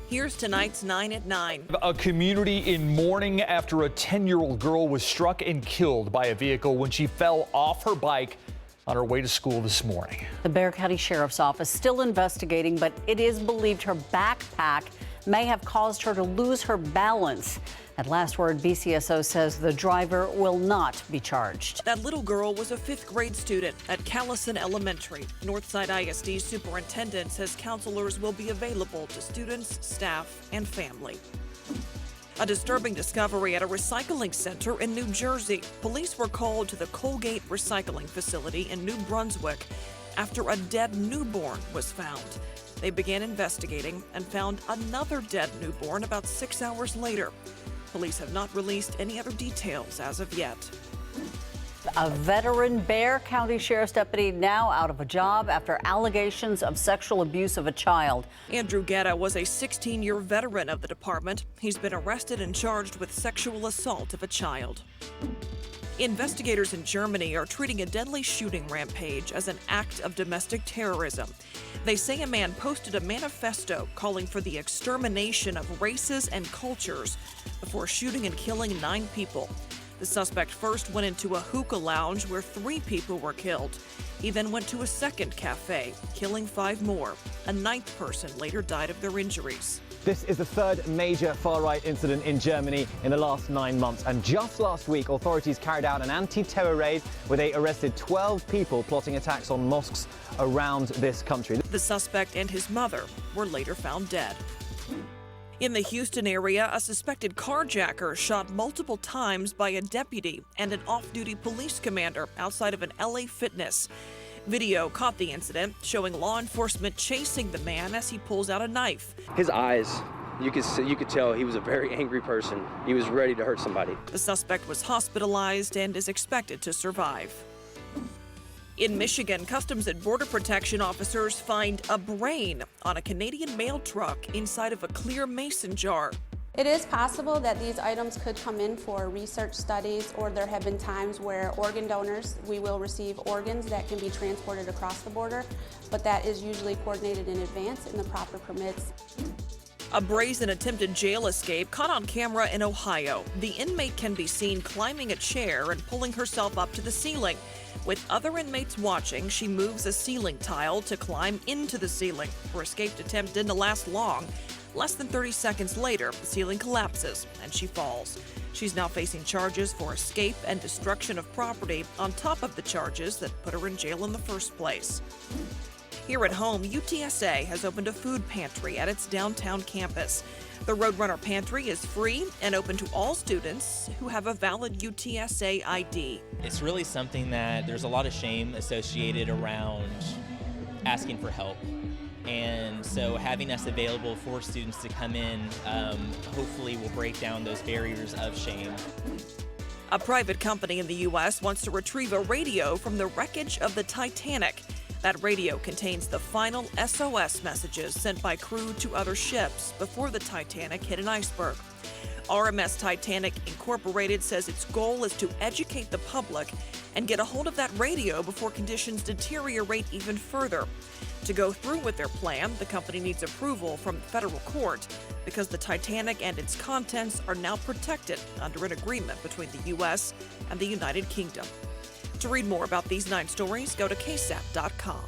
Here's tonight's 9 at 9. A community in mourning after a 10-year-old girl was struck and killed by a vehicle when she fell off her bike on her way to school this morning. The Bexar County Sheriff's Office still investigating, but it is believed her backpack may have caused her to lose her balance. At last word, BCSO says the driver will not be charged. That little girl was a 5th grade student at Callison Elementary. Northside ISD superintendent says counselors will be available to students, staff, and family. A disturbing discovery at a recycling center in New Jersey. Police were called to the Colgate recycling facility in New Brunswick after a dead newborn was found. They began investigating and found another dead newborn about 6 hours later. Police have not released any other details as of yet. A veteran Bexar County Sheriff's deputy now out of a job after allegations of sexual abuse of a child. Andrew Guetta was a 16-year veteran of the department. He's been arrested and charged with sexual assault of a child. Investigators in Germany are treating a deadly shooting rampage as an act of domestic terrorism. They say a man posted a manifesto calling for the extermination of races and cultures before shooting and killing 9 people. The suspect first went into a hookah lounge where 3 people were killed. He then went to a second cafe, killing 5 more. A 9th person later died of their injuries. This is the 3rd major far-right incident in Germany in the last 9 months. And just last week, authorities carried out an anti-terror raid where they arrested 12 people plotting attacks on mosques around this country. The suspect and his mother were later found dead. In the Houston area, a suspected carjacker shot multiple times by a deputy and an off-duty police commander outside of an LA Fitness. Video caught the incident, showing law enforcement chasing the man as he pulls out a knife. His eyes, you could tell he was a very angry person. He was ready to hurt somebody. The suspect was hospitalized and is expected to survive. In Michigan, Customs and Border Protection officers find a brain on a Canadian mail truck inside of a clear mason jar. It is possible that these items could come in for research studies, or there have been times where organ donors, we will receive organs that can be transported across the border, but that is usually coordinated in advance and the proper permits. A brazen attempted jail escape caught on camera in Ohio. The inmate can be seen climbing a chair and pulling herself up to the ceiling. With other inmates watching, she moves a ceiling tile to climb into the ceiling. Her escaped attempt didn't last long. Less than 30 seconds later, the ceiling collapses and she falls. She's now facing charges for escape and destruction of property on top of the charges that put her in jail in the first place. Here at home, UTSA has opened a food pantry at its downtown campus. The Roadrunner Pantry is free and open to all students who have a valid UTSA ID. It's really something that there's a lot of shame associated around asking for help. And so having us available for students to come in hopefully will break down those barriers of shame. A private company in the U.S. wants to retrieve a radio from the wreckage of the Titanic. That radio contains the final SOS messages sent by crew to other ships before the Titanic hit an iceberg. RMS Titanic Incorporated says its goal is to educate the public and get a hold of that radio before conditions deteriorate even further. To go through with their plan, the company needs approval from the federal court because the Titanic and its contents are now protected under an agreement between the U.S. and the United Kingdom. To read more about these 9 stories, go to ksat.com.